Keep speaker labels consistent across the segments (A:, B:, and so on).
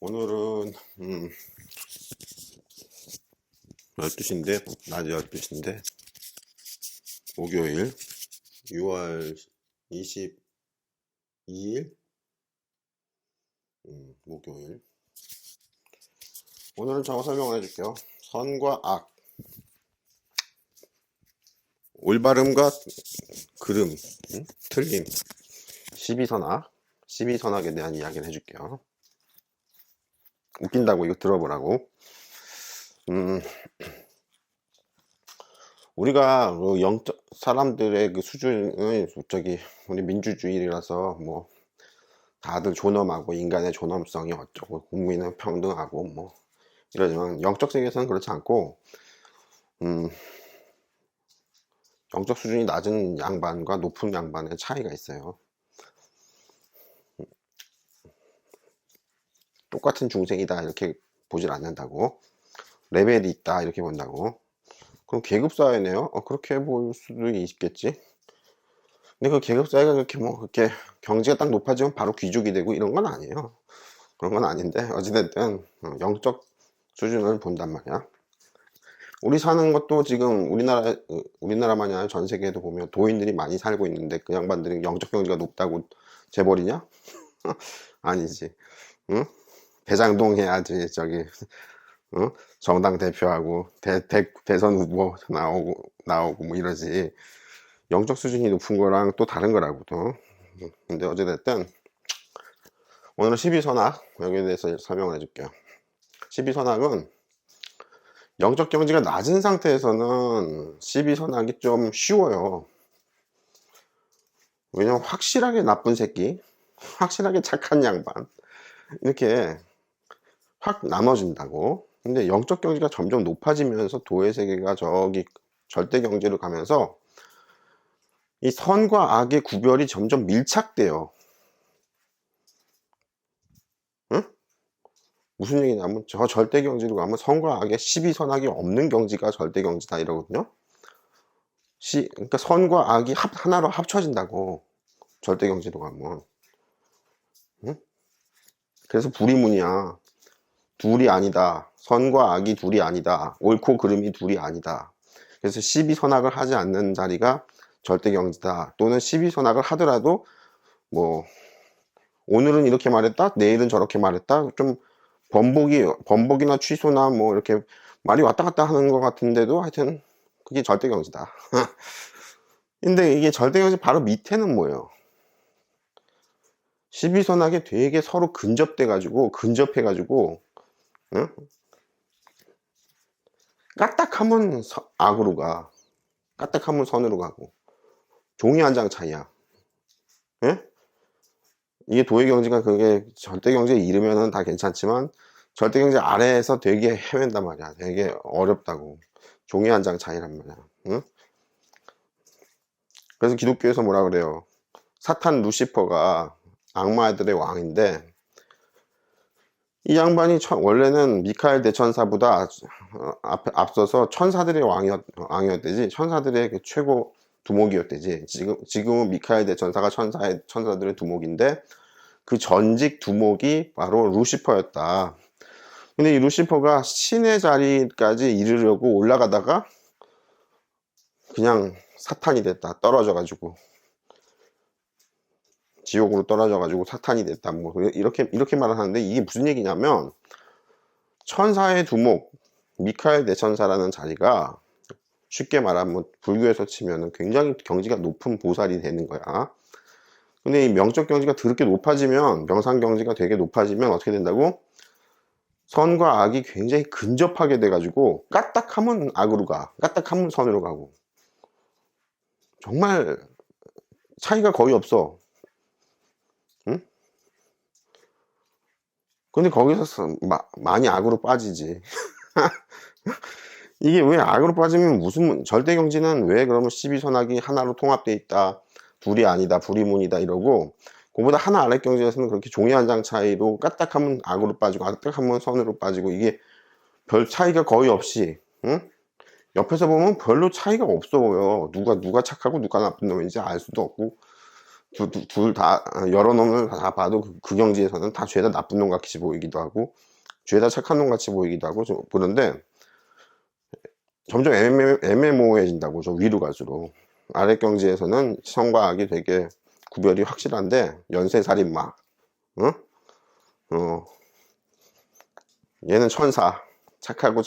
A: 오늘은 12시인데 낮 12시인데 목요일 6월 22일 목요일. 오늘은 저거 설명을 해줄게요. 선과 악, 올바름과 그름, 틀림, 시비선악, 시비선악에 대한 이야기를 해줄게요. 웃긴다고 이거 들어보라고. 우리가 그 영적 사람들의 그 수준은 우리 민주주의라서 뭐 다들 존엄하고 인간의 존엄성이 어쩌고 국민은 평등하고 뭐 이러지만 영적 세계에서는 그렇지 않고 영적 수준이 낮은 양반과 높은 양반의 차이가 있어요. 똑같은 중생이다 이렇게 보질 않는다고. 레벨이 있다 이렇게 본다고. 그럼 계급사회네요. 그렇게 볼 수도 있겠지. 근데 그 계급사회가 그렇게 경지가 딱 높아지면 바로 귀족이 되고 이런 건 아니에요. 그런 건 아닌데 어찌됐든 영적 수준을 본단 말이야. 우리 사는 것도 지금 우리나라만이 아니라 전 세계에도 보면 도인들이 많이 살고 있는데 그 양반들이 영적 경지가 높다고 재벌이냐? 아니지. 응? 대장동 해야지. 정당 대표하고 대선 후보 나오고 뭐 이러지. 영적 수준이 높은 거랑 또 다른 거라고 또. 근데 어찌됐든 오늘은 시비선악 여기에 대해서 설명을 해줄게요. 시비선악은 영적 경지가 낮은 상태에서는 시비선악이 좀 쉬워요. 왜냐면 확실하게 나쁜 새끼, 확실하게 착한 양반 이렇게 확 나눠진다고. 근데 영적 경지가 점점 높아지면서 도의 세계가 저기 절대 경지로 가면서 이 선과 악의 구별이 점점 밀착돼요. 응? 무슨 얘기냐면 저 절대 경지로 가면 선과 악의 시비선악이 없는 경지가 절대 경지다 이러거든요. 그러니까 선과 악이 하나로 합쳐진다고. 절대 경지로 가면. 응? 그래서 불이문이야. 둘이 아니다. 선과 악이 둘이 아니다. 옳고 그름이 둘이 아니다. 그래서 시비선악을 하지 않는 자리가 절대경지다. 또는 시비선악을 하더라도 뭐 오늘은 이렇게 말했다, 내일은 저렇게 말했다. 좀 번복이나 취소나 뭐 이렇게 말이 왔다 갔다 하는 것 같은데도 하여튼 그게 절대경지다. 근데 이게 절대경지 바로 밑에는 뭐예요? 시비선악에 되게 서로 근접해가지고 응? 까딱하면 악으로 가. 까딱하면 선으로 가고. 종이 한 장 차이야. 예? 이게 도의 경지가 그게 절대 경지에 이르면은 다 괜찮지만 절대 경지 아래에서 되게 헤맨단 말이야. 되게 어렵다고. 종이 한 장 차이란 말이야. 응? 그래서 기독교에서 뭐라 그래요? 사탄 루시퍼가 악마들의 왕인데 이 양반이 원래는 미카엘 대천사보다 앞서서 천사들의 왕이었대지. 천사들의 그 최고 두목이었대지. 지금은 미카엘 대천사가 천사들의 두목인데 그 전직 두목이 바로 루시퍼였다. 근데 이 루시퍼가 신의 자리까지 이르려고 올라가다가 그냥 사탄이 됐다. 떨어져가지고 지옥으로 떨어져가지고 사탄이 됐다. 뭐 이렇게 말을 하는데 이게 무슨 얘기냐면 천사의 두목 미카엘 대천사라는 자리가 쉽게 말하면 불교에서 치면 굉장히 경지가 높은 보살이 되는 거야. 근데 이 명적 경지가 그렇게 높아지면 명상 경지가 되게 높아지면 어떻게 된다고? 선과 악이 굉장히 근접하게 돼가지고 까딱하면 악으로 가, 까딱하면 선으로 가고 정말 차이가 거의 없어. 응? 근데 거기서 많이 악으로 빠지지. 이게 왜 악으로 빠지면 무슨 절대 경지는 왜 그러면 시비선악이 하나로 통합돼 있다, 둘이 아니다, 불이문이다 이러고 그보다 하나 아래 경지에서는 그렇게 종이 한 장 차이로 까딱하면 악으로 빠지고 까딱하면 선으로 빠지고 이게 별 차이가 거의 없이, 응? 옆에서 보면 별로 차이가 없어 보여. 누가 착하고 누가 나쁜 놈인지 알 수도 없고 둘 다, 여러 놈을 다 봐도 그 경지에서는 다 죄다 나쁜 놈 같이 보이기도 하고, 죄다 착한 놈 같이 보이기도 하고, 그런데 점점 애매모호해진다고, 저 위로 갈수록. 아래 경지에서는 선과 악이 되게 구별이 확실한데, 연쇄살인마, 응? 얘는 천사, 착하고,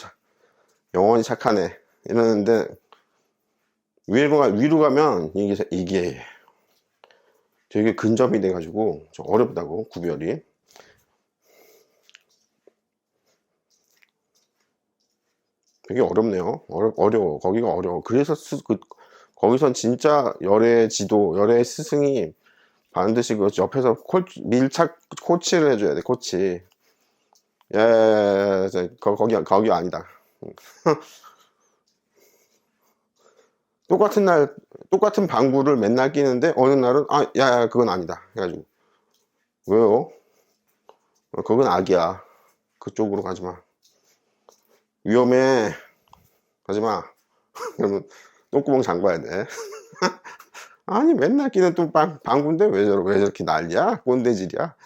A: 영원히 착하네. 이러는데, 위로 가면 이게 되게 근접이 돼가지고 좀 어렵다고, 구별이. 되게 어렵네요. 어려워. 거기가 어려워. 그래서 거기선 진짜 열애 지도, 열애 스승이 반드시 그 옆에서 밀착 코치를 해줘야 돼. 코치. 예, 거기 아니다. 똑같은 방구를 맨날 끼는데 어느 날은 야 그건 아니다 해가지고, 왜요? 그건 악이야. 그쪽으로 가지마. 위험해. 가지마. 그러면 똥구멍 잠가야 돼. 아니 맨날 끼는 또 방구인데 왜 저렇게 난리야? 꼰대질이야.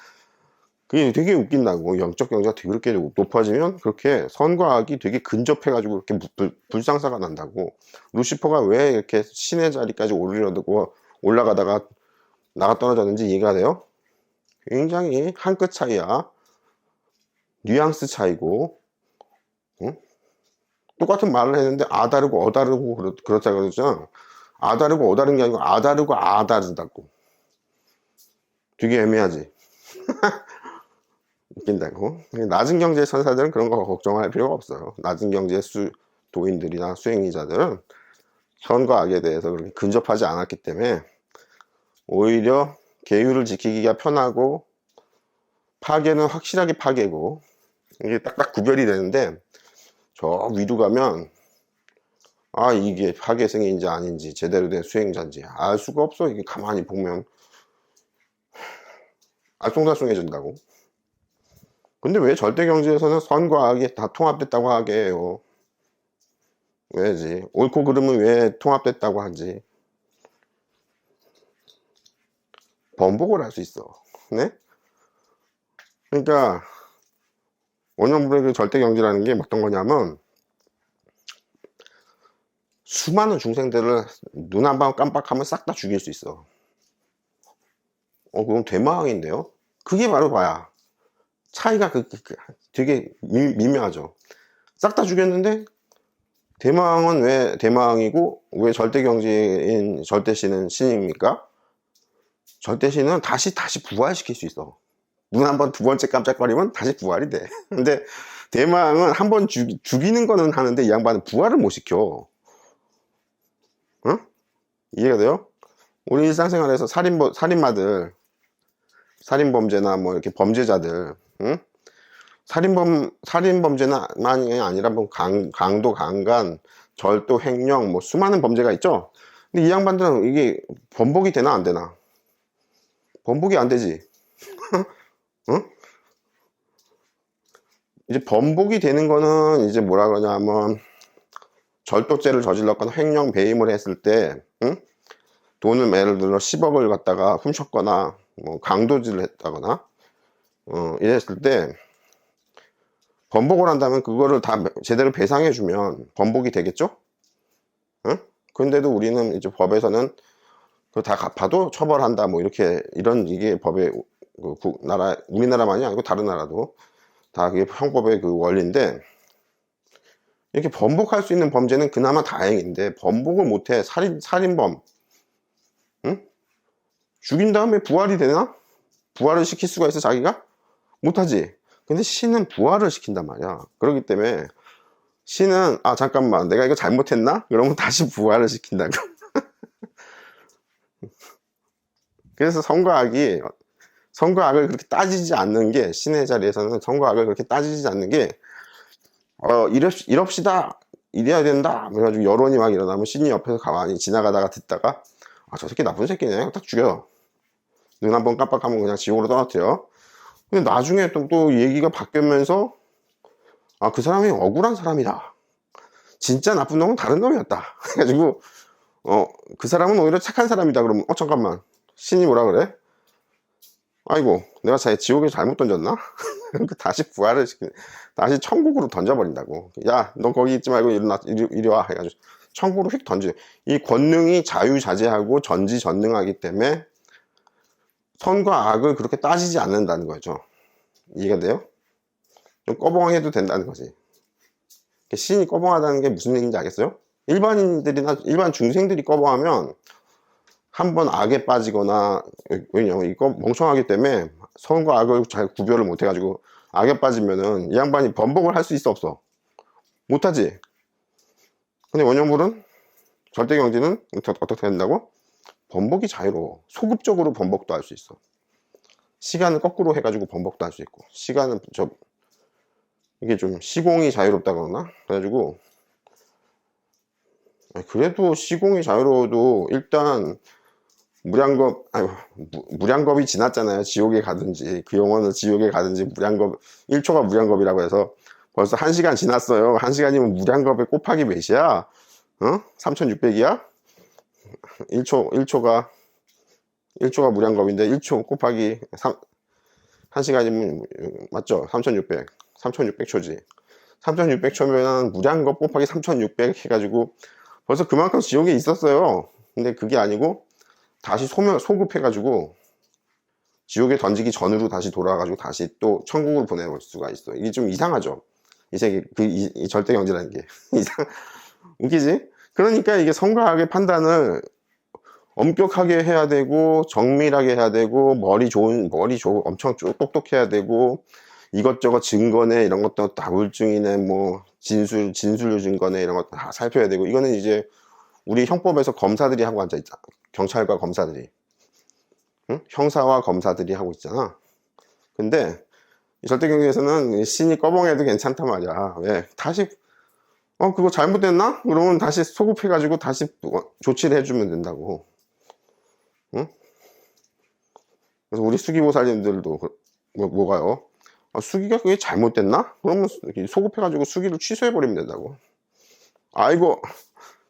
A: 그게 되게 웃긴다고. 영적 경제가 되게 그렇게 높아지면 그렇게 선과 악이 되게 근접해가지고 이렇게 불상사가 난다고. 루시퍼가 왜 이렇게 신의 자리까지 오르려고 올라가다가 나가 떨어졌는지 이해가 돼요? 굉장히 한 끗 차이야. 뉘앙스 차이고, 응? 똑같은 말을 했는데 다르고 다르고 그렇다 그러죠. 다르고 다른 게 아니고 다르고 다르다고. 되게 애매하지. 웃긴다고. 낮은 경제의 선사들은 그런 거 걱정할 필요가 없어요. 낮은 경제의 도인들이나 수행자들은 선과 악에 대해서 그렇게 근접하지 않았기 때문에 오히려 계율을 지키기가 편하고, 파괴는 확실하게 파괴고, 이게 딱딱 구별이 되는데, 저 위로 가면 이게 파괴승인지 아닌지, 제대로 된 수행자인지 알 수가 없어. 이게 가만히 보면 알쏭달쏭해진다고. 근데 왜 절대경제에서는 선과 악이 다 통합됐다고 하게 해요? 왜지? 옳고 그름은 왜 통합됐다고 하지? 번복을 할 수 있어. 네? 그러니까 원형불의 절대경제라는 게 어떤 거냐면, 수많은 중생들을 눈 한 번 깜빡하면 싹 다 죽일 수 있어. 그럼 대마왕인데요? 그게 바로 봐야 차이가 되게 미묘하죠. 싹 다 죽였는데 대마왕은 왜 대마왕이고 왜 절대경제인 절대신은 신입니까? 절대신은 다시 부활시킬 수 있어. 눈 한 번 두 번째 깜짝거리면 다시 부활이 돼. 근데 대마왕은 한 번 죽이는 거는 하는데 이 양반은 부활을 못 시켜. 응? 이해가 돼요? 우리 일상생활에서 살인마들, 살인범죄나 뭐 이렇게 범죄자들, 응? 살인범죄만이 아니라 뭐 강도, 강간, 절도, 횡령, 뭐 수많은 범죄가 있죠? 근데 이 양반들은 이게 번복이 되나 안 되나? 번복이 안 되지. 응? 이제 번복이 되는 거는 이제 뭐라 그러냐면, 절도죄를 저질렀거나 횡령 배임을 했을 때, 응? 돈을 예를 들어 10억을 갖다가 훔쳤거나 뭐 강도질을 했다거나 이랬을 때 번복을 한다면 그거를 다 제대로 배상해주면 번복이 되겠죠? 응? 근데도 우리는 이제 법에서는 그거 다 갚아도 처벌한다, 뭐 이게 법의 우리나라만이 아니고 다른 나라도 다 그게 형법의 그 원리인데, 이렇게 번복할 수 있는 범죄는 그나마 다행인데 번복을 못해. 살인범, 응? 죽인 다음에 부활이 되나? 부활을 시킬 수가 있어 자기가? 못하지. 근데 신은 부활을 시킨단 말이야. 그렇기 때문에 신은 잠깐만 내가 이거 잘못했나? 그러면 다시 부활을 시킨다고. 그래서 선과 악을 그렇게 따지지 않는 게, 신의 자리에서는 선과 악을 그렇게 따지지 않는 게, 이럽시다, 이래야 된다 그래가지고 여론이 막 일어나면 신이 옆에서 가만히 지나가다가 듣다가 저 새끼 나쁜 새끼네, 딱 죽여. 눈 한 번 깜빡하면 그냥 지옥으로 떨어뜨려. 근데 나중에 또 얘기가 바뀌면서 그 사람이 억울한 사람이다, 진짜 나쁜 놈은 다른 놈이었다 해가지고 그 사람은 오히려 착한 사람이다. 그러면 잠깐만, 신이 뭐라 그래? 아이고, 내가 지옥에 잘못 던졌나? 다시 부활을 다시 천국으로 던져버린다고. 야, 너 거기 있지 말고 이리 와. 해가지고 천국으로 휙 던져. 이 권능이 자유자재하고 전지전능하기 때문에 선과 악을 그렇게 따지지 않는다는 거죠. 이해가 돼요? 좀 꺼벙해도 된다는 거지. 신이 꺼벙하다는 게 무슨 얘기인지 알겠어요? 일반 중생들이 꺼벙하면 한번 악에 빠지거나, 왜냐면 이거 멍청하기 때문에 선과 악을 잘 구별을 못 해가지고 악에 빠지면은 이 양반이 번복을 할 수 있어 없어? 못하지. 근데 원효물은 절대경지는 어떻게 된다고? 번복이 자유로워. 소급적으로 번복도 할 수 있어. 시간을 거꾸로 해가지고 번복도 할 수 있고, 시간은 이게 좀 시공이 자유롭다 그러나? 그래가지고 그래도 시공이 자유로워도 일단 무량겁이 지났잖아요. 지옥에 가든지, 그 영혼은 지옥에 가든지, 1초가 무량겁이라고 해서 벌써 1시간 지났어요. 1시간이면 무량겁의 곱하기 몇이야? 3600이야? 1초가 무량겁인데 1초 곱하기 1시간이면 맞죠? 3600초지. 3600초면 무량겁 곱하기 3600 해가지고 벌써 그만큼 지옥에 있었어요. 근데 그게 아니고 다시 소급해가지고 지옥에 던지기 전으로 다시 돌아가가지고 다시 또 천국을 보내볼 수가 있어. 이게 좀 이상하죠? 이 세계, 이 절대경지라는 게. 웃기지? 그러니까 이게 선과 악의 판단을 엄격하게 해야 되고, 정밀하게 해야 되고, 엄청 똑똑해야 되고, 이것저것 증거네, 이런 것도 다 물증이네, 뭐, 진술 증거네, 이런 것도 다 살펴야 되고, 이거는 이제 우리 형법에서 검사들이 하고 앉아있잖아. 경찰과 검사들이. 응? 형사와 검사들이 하고 있잖아. 근데 절대경제에서는 신이 꺼벙해도 괜찮단 말이야. 왜? 다시 그거 잘못됐나? 그러면 다시 소급해가지고 다시 조치를 해주면 된다고. 응? 그래서 우리 수기보살님들도 뭐가요? 수기가 그게 잘못됐나? 그러면 소급해가지고 수기를 취소해버리면 된다고. 아이고,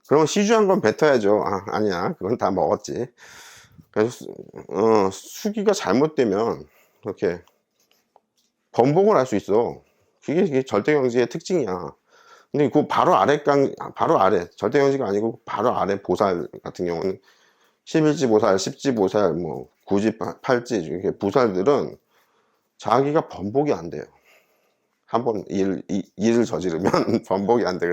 A: 그러면 시주한 건 뱉어야죠. 아니야, 그건 다 먹었지. 그래서 수기가 잘못되면 그렇게 번복을 할 수 있어. 그게 절대경지의 특징이야. 근데 그 바로 아래 절대경지가 아니고 바로 아래 보살 같은 경우는 11지 보살, 10지 보살, 뭐 9지, 8지 이렇게 보살들은 자기가 번복이 안 돼요. 한번 일을 저지르면 번복이 안 돼.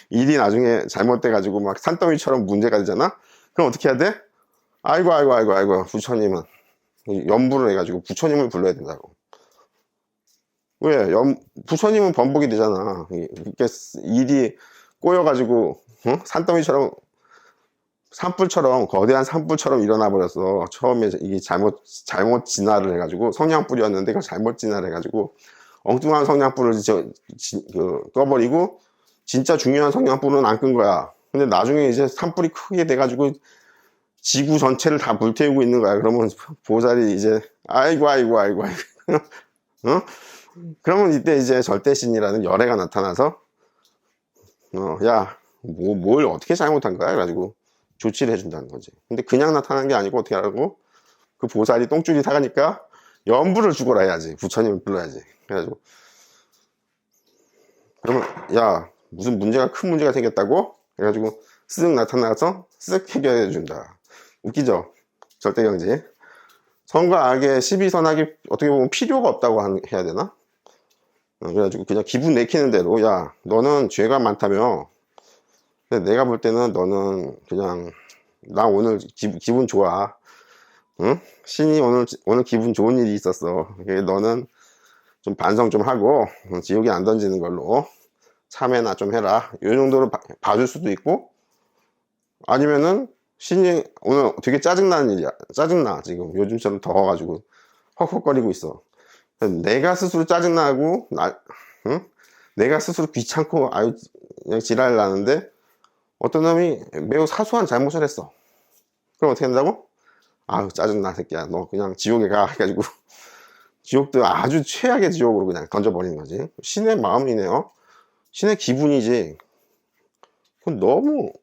A: 일이 나중에 잘못돼가지고 막 산더미처럼 문제가 되잖아? 그럼 어떻게 해야 돼? 아이고, 부처님은. 연부를 해가지고 부처님을 불러야 된다고. 왜? 부처님은 번복이 되잖아. 이렇게 일이 꼬여가지고, 산더미처럼, 거대한 산불처럼 일어나 버렸어. 처음에 이게 잘못 진화를 해가지고, 성냥불이었는데, 그걸 잘못 진화를 해가지고, 엉뚱한 성냥불을 꺼버리고 진짜 중요한 성냥불은 안 끈 거야. 근데 나중에 이제 산불이 크게 돼가지고 지구 전체를 다 불태우고 있는 거야. 그러면 보살이 이제 아이고 그러면 이때 이제 절대신이라는 열애가 나타나서 야, 뭘 어떻게 잘못한 거야? 그래가지고 조치를 해준다는 거지. 근데 그냥 나타나는 게 아니고 어떻게 하라고? 그 보살이 똥줄이 타가니까 연부를 죽어라 해야지. 부처님을 불러야지. 그래가지고 그러면 야, 무슨 큰 문제가 생겼다고? 그래가지고 쓱 나타나서 쓱 해결해 준다. 웃기죠? 절대경지. 선과 악의 시비선악이 어떻게 보면 필요가 없다고 해야 되나? 그래가지고 그냥 기분 내키는 대로 야, 너는 죄가 많다며. 근데 내가 볼 때는 너는 그냥 나 오늘 기분 좋아. 응? 신이 오늘 기분 좋은 일이 있었어. 너는 좀 반성 좀 하고 지옥에 안 던지는 걸로 참회나 좀 해라. 이 정도로 봐줄 수도 있고, 아니면은 신이 오늘 되게 짜증나는 일이야. 짜증나 지금 요즘처럼 더워가지고 헉헉거리고 있어. 내가 스스로 짜증나고 응? 내가 스스로 귀찮고 그냥 지랄을 나는데 어떤 놈이 매우 사소한 잘못을 했어. 그럼 어떻게 한다고? 짜증나 새끼야, 너 그냥 지옥에 가 해가지고 지옥도 아주 최악의 지옥으로 그냥 던져버리는 거지. 신의 마음이네요. 신의 기분이지. 그건 너무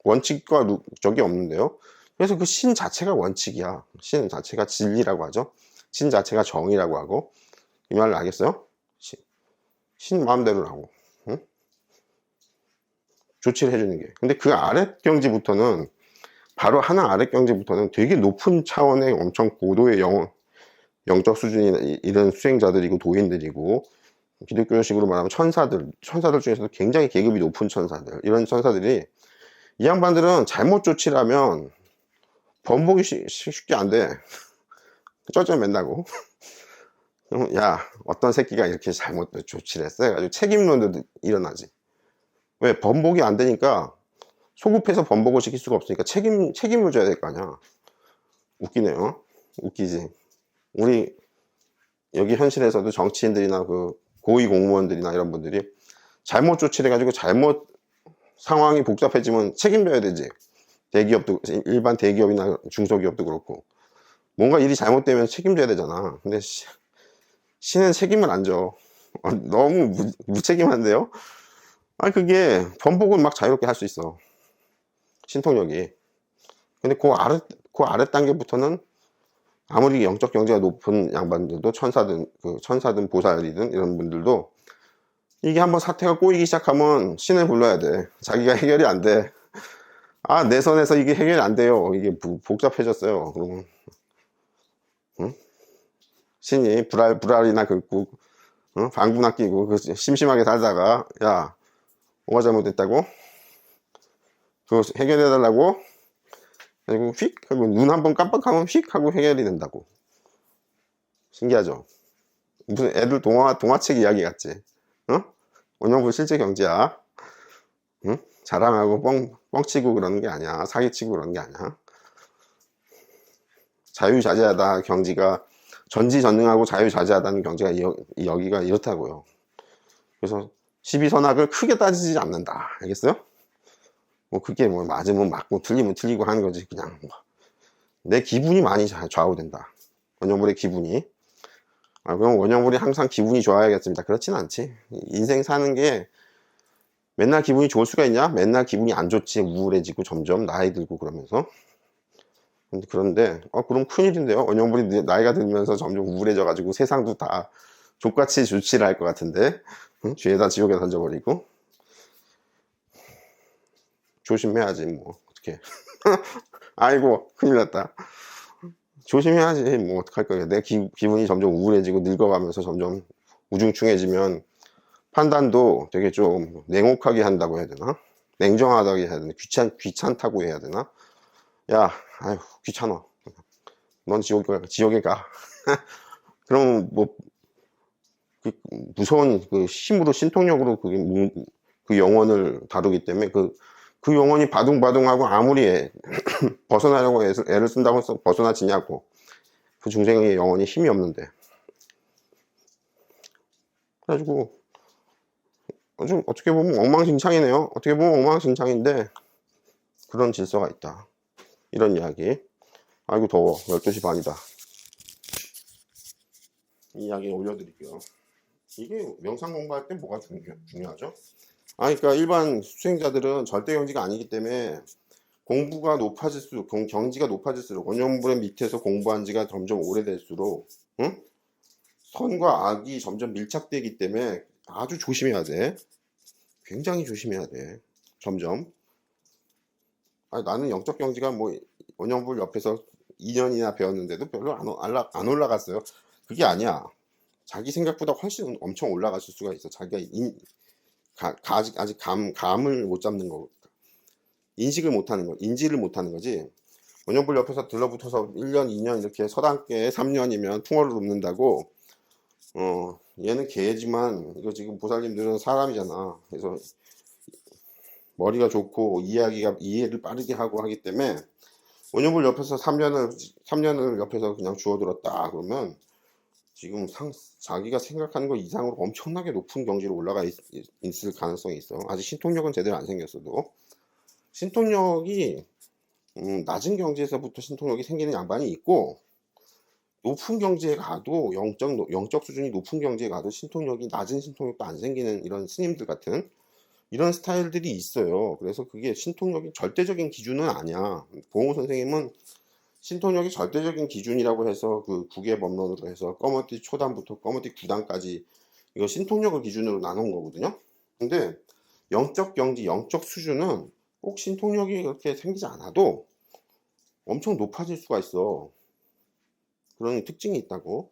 A: 원칙과 적이 없는데요. 그래서 그 신 자체가 원칙이야. 신 자체가 진리라고 하죠. 신 자체가 정의라고 하고. 이 말을 알겠어요? 신 마음대로라고. 응? 조치를 해주는 게. 근데 그 아랫 경지부터는, 바로 하나 아랫 경지부터는 되게 높은 차원의 엄청 고도의 영적 수준이 이런 수행자들이고 도인들이고, 기독교식으로 말하면 천사들 중에서도 굉장히 계급이 높은 천사들, 이런 천사들이, 이 양반들은 잘못 조치를 하면 번복이 쉽게 안 돼. 쩔쩔맨다고. 그럼 야, 어떤 새끼가 이렇게 잘못 조치를 했어 해가지고 책임론도 일어나지. 왜? 번복이 안 되니까, 소급해서 번복을 시킬 수가 없으니까 책임을 져야 될 거 아니야. 웃기네요. 웃기지. 우리 여기 현실에서도 정치인들이나 그 고위 공무원들이나 이런 분들이 잘못 조치를 해가지고 잘못 상황이 복잡해지면 책임져야 되지. 대기업도, 일반 대기업이나 중소기업도 그렇고, 뭔가 일이 잘못되면 책임져야 되잖아. 근데 신은 책임을 안 져. 너무 무책임한데요? 아니, 그게 번복은 막 자유롭게 할 수 있어, 신통력이. 근데 그 아래 단계부터는 아무리 영적 경지가 높은 양반들도, 천사든 보살이든 이런 분들도, 이게 한번 사태가 꼬이기 시작하면 신을 불러야 돼. 자기가 해결이 안 돼. 아, 내 선에서 이게 해결이 안 돼요. 이게 복잡해졌어요. 그러면, 응? 신이 불알이나 긁고, 응? 방구나 끼고, 심심하게 살다가, 야, 뭐가 잘못됐다고? 그거 해결해달라고? 그리고 휙 하고 눈 한번 깜빡하면 휙 하고 해결이 된다고. 신기하죠? 무슨 애들 동화책 이야기 같지? 어? 원영불 실제 경지야. 응? 자랑하고 뻥치고 그러는 게 아니야. 사기치고 그러는 게 아니야. 자유자재하다 경지가, 전지전능하고 자유자재하다는 경지가 여기가 이렇다고요. 그래서 12선악을 크게 따지지 않는다. 알겠어요? 뭐 그게 뭐 맞으면 맞고 틀리면 틀리고 하는 거지. 그냥 내 기분이 많이 좌우된다. 원영불의 기분이. 그럼 원영불이 항상 기분이 좋아야겠습니다. 그렇진 않지. 인생 사는 게 맨날 기분이 좋을 수가 있냐? 맨날 기분이 안 좋지. 우울해지고 점점 나이 들고 그러면서. 그런데 그럼 큰일인데요. 원영불이 나이가 들면서 점점 우울해져 가지고 세상도 다 족같이 조치를 할 것 같은데, 응? 죄다 지옥에 던져버리고. 조심해야지 뭐 어떡해. 아이고 큰일 났다. 조심해야지 뭐 어떡할 거야. 내 기분이 점점 우울해지고 늙어가면서 점점 우중충해지면 판단도 되게 좀 냉혹하게 한다고 해야 되나? 냉정하다고 해야 되나? 귀찮다고 해야 되나? 야, 아휴 귀찮아. 넌 지옥에 가. 그럼 뭐 무서운 그 힘으로, 신통력으로 그 영혼을 다루기 때문에 그 영혼이 바둥바둥하고 아무리 벗어나려고 애를 쓴다고 해서 벗어나지냐고. 그 중생의 영혼이 힘이 없는데. 그래가지고 좀 어떻게 보면 엉망진창이네요. 어떻게 보면 엉망진창인데 그런 질서가 있다. 이런 이야기. 아이고 더워. 12시 반이다. 이 이야기 올려드릴게요. 이게 명상 공부할 때 뭐가 중요하죠? 그러니까 일반 수행자들은 절대 경지가 아니기 때문에 공부가 높아질수록, 경지가 높아질수록, 원영불의 밑에서 공부한 지가 점점 오래될수록, 응? 선과 악이 점점 밀착되기 때문에 아주 조심해야 돼. 굉장히 조심해야 돼. 점점. 나는 영적 경지가 뭐 원영불 옆에서 2년이나 배웠는데도 별로 안 올라갔어요. 그게 아니야. 자기 생각보다 훨씬 엄청 올라갔을 수가 있어. 자기가 아직 감을 못 잡는 거, 인식을 못 하는 거, 인지를 못 하는 거지. 원영불 옆에서 들러붙어서 1년, 2년 이렇게 서당계 3년이면 풍어를 읊는다고. 얘는 개지만 이거 지금 보살님들은 사람이잖아. 그래서 머리가 좋고 이해를 빠르게 하고 하기 때문에 원영불 옆에서 3년을 옆에서 그냥 주워들었다 그러면 지금 자기가 생각하는 것 이상으로 엄청나게 높은 경지로 올라가 있을 가능성이 있어. 아직 신통력은 제대로 안 생겼어도. 신통력이 낮은 경지에서부터 신통력이 생기는 양반이 있고, 높은 경지에 가도 영적 수준이 높은 경지에 가도 낮은 신통력도 안 생기는 이런 스님들 같은 이런 스타일들이 있어요. 그래서 그게 신통력이 절대적인 기준은 아니야. 보홍 선생님은 신통력이 절대적인 기준이라고 해서 그 국외법론으로 해서 꺼머띠 초단부터 꺼머띠 9단까지 이거 신통력을 기준으로 나눈 거거든요. 근데 영적 경지, 영적 수준은 꼭 신통력이 그렇게 생기지 않아도 엄청 높아질 수가 있어. 그런 특징이 있다고.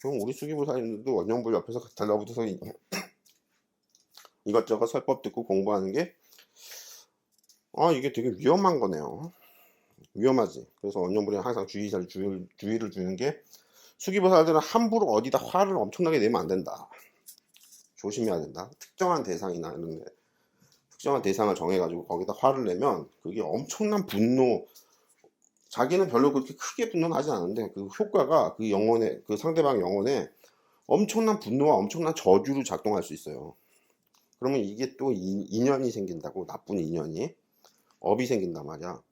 A: 그럼 우리 수기부사님들도 원영불 옆에서 달라붙어서 이것저것 설법 듣고 공부하는 게 이게 되게 위험한 거네요. 위험하지. 그래서 원영불이 항상 주의를 주는 게 수기부사들은 함부로 어디다 화를 엄청나게 내면 안 된다. 조심해야 된다. 특정한 대상이나 이런 특정한 대상을 정해가지고 거기다 화를 내면 그게 엄청난 분노, 자기는 별로 그렇게 크게 분노는 하지 않는데 그 효과가 그 영혼에, 그 상대방 영혼에 엄청난 분노와 엄청난 저주로 작동할 수 있어요. 그러면 이게 또 인연이 생긴다고, 나쁜 인연이, 업이 생긴단 말이야.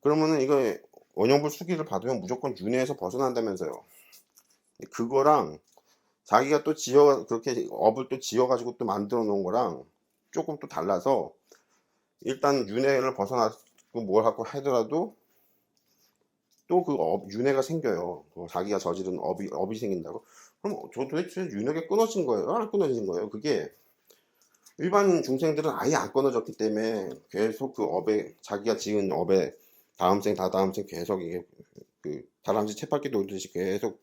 A: 그러면은 이거 원영불 수기를 받으면 무조건 윤회에서 벗어난다면서요. 그거랑 자기가 또 그렇게 업을 또 지어가지고 또 만들어 놓은 거랑 조금 또 달라서, 일단 윤회를 벗어나고 뭘 하고 하더라도 또 그 윤회가 생겨요. 자기가 저지른 업이 생긴다고. 그럼 도대체 윤회가 끊어진 거예요? 안 끊어진 거예요? 그게 일반 중생들은 아예 안 끊어졌기 때문에 계속 그 업에, 자기가 지은 업에 다음 생 다다음 생 계속 이게 그 다람쥐 쳇바퀴 돌듯이 계속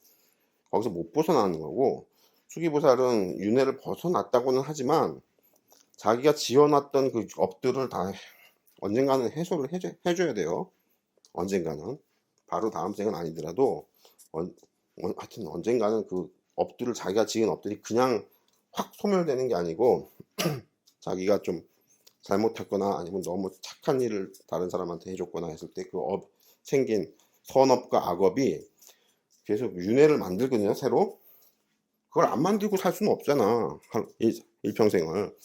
A: 거기서 못 벗어나는 거고, 수기보살은 윤회를 벗어났다고는 하지만 자기가 지어놨던 그 업들을 다 언젠가는 해소를 해줘야 돼요. 언젠가는. 바로 다음 생은 아니더라도 하여튼 언젠가는 그 업들을, 자기가 지은 업들이 그냥 확 소멸되는 게 아니고 자기가 좀 잘못했거나 아니면 너무 착한 일을 다른 사람한테 해줬거나 했을 때 그 생긴 선업과 악업이 계속 윤회를 만들거든요. 새로. 그걸 안 만들고 살 수는 없잖아, 일평생을.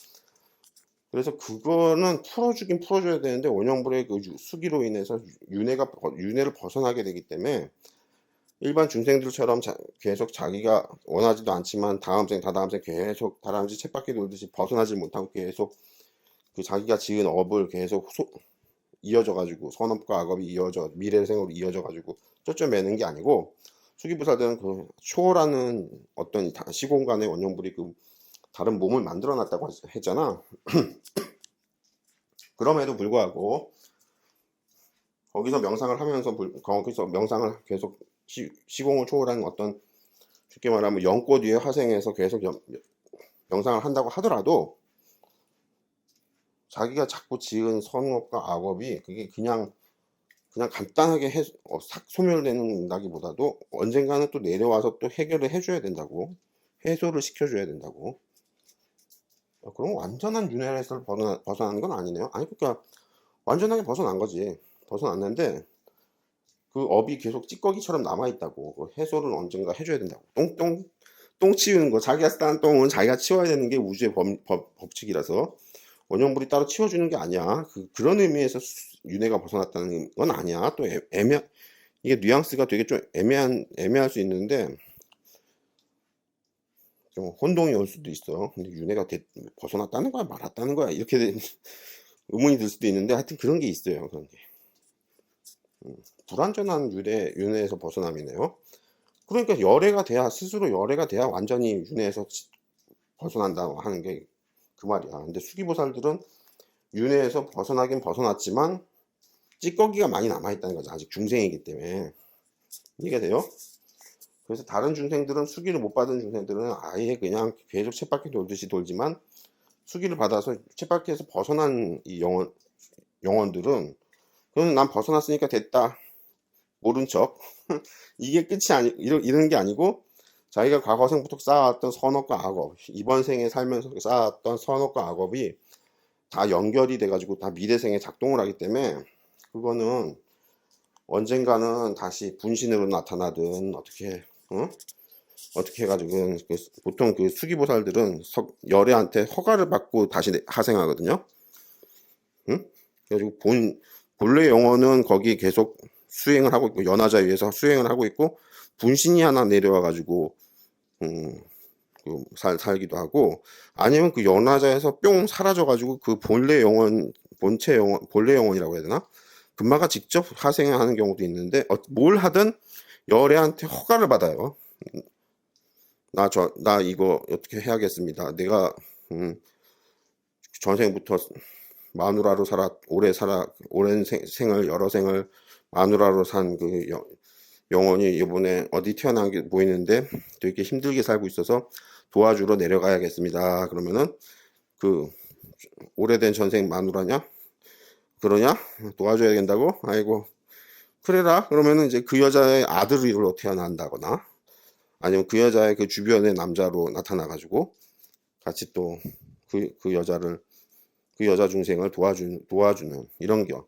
A: 그래서 그거는 풀어줘야 되는데, 원영불의 그 수기로 인해서 윤회를 벗어나게 되기 때문에 일반 중생들처럼 계속 자기가 원하지도 않지만 다음 생 다다음 생 계속 다람쥐 쳇바퀴 돌듯이 벗어나지 못하고 계속 그 자기가 지은 업을 계속 이어져 가지고, 선업과 악업이 미래생으로 이어져 가지고 쫓겨매는 게 아니고, 수기부사들은 그 초라는 어떤 시공간의 원영불이 그 다른 몸을 만들어 놨다고 했잖아. 그럼에도 불구하고 거기서 명상을 계속 시공을 초월한 어떤, 쉽게 말하면 영꽃 위에 화생해서 계속 명상을 한다고 하더라도 자기가 자꾸 지은 선업과 악업이 그게 그냥 간단하게 싹 소멸된다기보다도 언젠가는 또 내려와서 또 해결을 해줘야 된다고, 해소를 시켜줘야 된다고. 그럼 완전한 윤회에서 벗어나는 건 아니네요. 아니, 그러니까 완전하게 벗어난 거지. 벗어났는데 그 업이 계속 찌꺼기처럼 남아있다고. 그 해소를 언젠가 해줘야 된다고. 똥 치우는 거, 자기가 싼 똥은 자기가 치워야 되는 게 우주의 법칙이라서 원형불이 따로 치워주는 게 아니야. 그런 의미에서 윤회가 벗어났다는 건 아니야. 또 이게 뉘앙스가 되게 좀 애매할 수 있는데 좀 혼동이 올 수도 있어. 근데 윤회가 벗어났다는 거야, 말았다는 거야, 이렇게 의문이 들 수도 있는데, 하여튼 그런 게 있어요. 그런 게. 불완전한 윤회에서 벗어남이네요. 그러니까 스스로 열애가 돼야 완전히 윤회에서 벗어난다고 하는 게 그 말이야. 근데 수기보살들은 윤회에서 벗어나긴 벗어났지만 찌꺼기가 많이 남아있다는 거죠. 아직 중생이기 때문에. 이해가 돼요? 그래서 다른 중생들은, 수기를 못 받은 중생들은 아예 그냥 계속 쳇바퀴 돌듯이 돌지만, 수기를 받아서 쳇바퀴에서 벗어난 이 영혼들은 그건 난 벗어났으니까 됐다, 모른 척 이게 끝이 이런 게 아니고, 자기가 과거생부터 쌓아왔던 선업과 악업, 이번 생에 살면서 쌓아왔던 선업과 악업이 다 연결이 돼가지고 다 미래생에 작동을 하기 때문에, 그거는 언젠가는 다시 분신으로 나타나든 어떻게 해가지고, 보통 그 수기보살들은 열애한테 허가를 받고 다시 하생하거든요. 응? 그래가지고 본래 영혼은 거기 계속 수행을 하고 있고, 연하자 위에서 수행을 하고 있고, 분신이 하나 내려와가지고 살기도 하고, 아니면 그 연화자에서 뿅 사라져가지고 그 본래 영혼, 본래 영혼이라고 해야 되나? 금마가 직접 하생하는 경우도 있는데, 뭘 하든 열애한테 허가를 받아요. 나 이거 어떻게 해야겠습니다. 내가, 전생부터 마누라로 오랜 생을, 여러 생을 마누라로 산 그 영혼이 이번에 어디 태어나게 보이는데 되게 힘들게 살고 있어서 도와주러 내려가야겠습니다. 그러면은 그 오래된 전생 마누라냐? 그러냐? 도와줘야 된다고? 아이고, 그래라. 그러면은 이제 그 여자의 아들로 태어난다거나 아니면 그 여자의 그 주변의 남자로 나타나가지고 같이 또 그 여자 중생을 도와주는 이런 겨.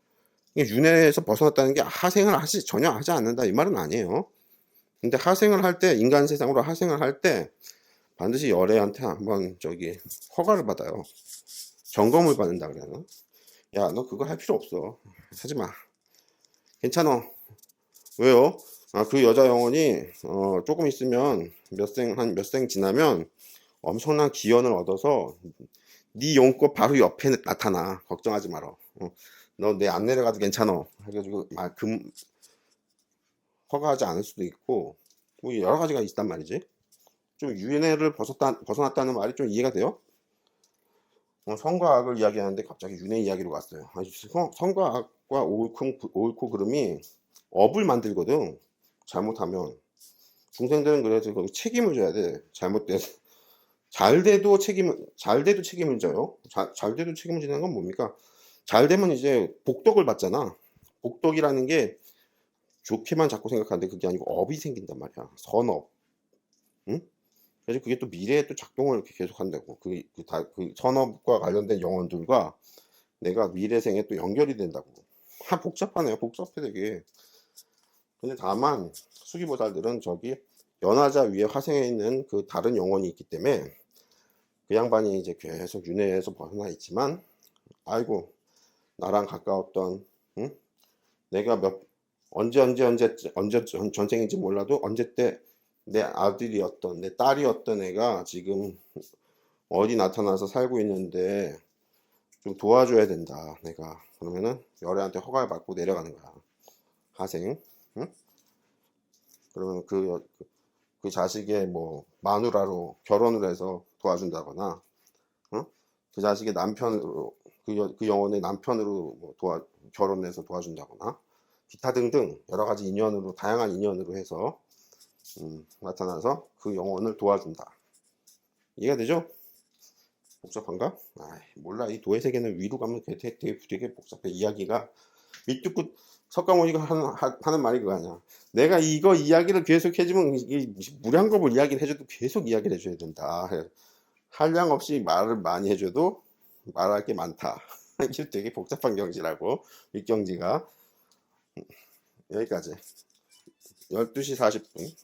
A: 윤회에서 벗어났다는 게 하생을 전혀 하지 않는다 이 말은 아니에요. 근데 하생을 할 때, 인간 세상으로 하생을 할 때 반드시 열애한테 한번 허가를 받아요. 점검을 받는다 그래야 하나? 야, 너 그거 할 필요 없어. 하지 마. 괜찮아. 왜요? 그 여자 영혼이 조금 있으면 한 몇 생 지나면 엄청난 기연을 얻어서 네 용꽃 바로 옆에 나타나. 걱정하지 마라. 너 내 안 내려가도 괜찮아. 해가지고 허가하지 않을 수도 있고 뭐 여러 가지가 있단 말이지. 좀 윤회를 벗어났다는 말이 좀 이해가 돼요? 선과 악을 이야기하는데 갑자기 윤회 이야기로 갔어요. 선과 악과 옳고 그름이 업을 만들거든. 잘못하면 중생들은 그래서 거기 책임을 져야 돼. 잘 돼도 책임을 져요. 잘 돼도 책임을 지는 건 뭡니까? 잘 되면 이제 복덕을 받잖아. 복덕이라는 게 좋게만 자꾸 생각하는데 그게 아니고 업이 생긴단 말이야. 선업. 응? 그래서 그게 또 미래에 또 작동을 이렇게 계속 한다고. 그 선업과 관련된 영혼들과 내가 미래생에 또 연결이 된다고. 복잡하네요. 복잡해 되게. 근데 다만 수기보살들은 연화자 위에 화생해 있는 그 다른 영혼이 있기 때문에 그 양반이 이제 계속 윤회에서 벗어나 있지만, 아이고 나랑 가까웠던, 응? 내가 언제 전생인지 몰라도 언제 때 내 아들이었던, 내 딸이었던 애가 지금 어디 나타나서 살고 있는데 좀 도와줘야 된다 내가. 그러면은 열애한테 허가를 받고 내려가는 거야. 하생. 응? 그러면 그 자식의 뭐 마누라로 결혼을 해서 도와준다거나, 그 자식의 남편으로, 그 영혼의 남편으로 뭐 결혼해서 도와준다거나, 기타 등등 여러 가지 인연으로, 다양한 인연으로 해서 나타나서 그 영혼을 도와준다. 이해가 되죠? 복잡한가? 몰라. 이 도의 세계는 위로 가면 되게 복잡해. 이야기가 밑도 끝. 석가모니가 하는 말이 그거 아니야. 내가 이거 이야기를 계속 해주면 무량겁을 이야기를 해줘도 계속 이야기를 해줘야 된다. 한량 없이 말을 많이 해줘도 말할 게 많다. 이게 되게 복잡한 경지라고. 윗경지가. 여기까지. 12시 40분.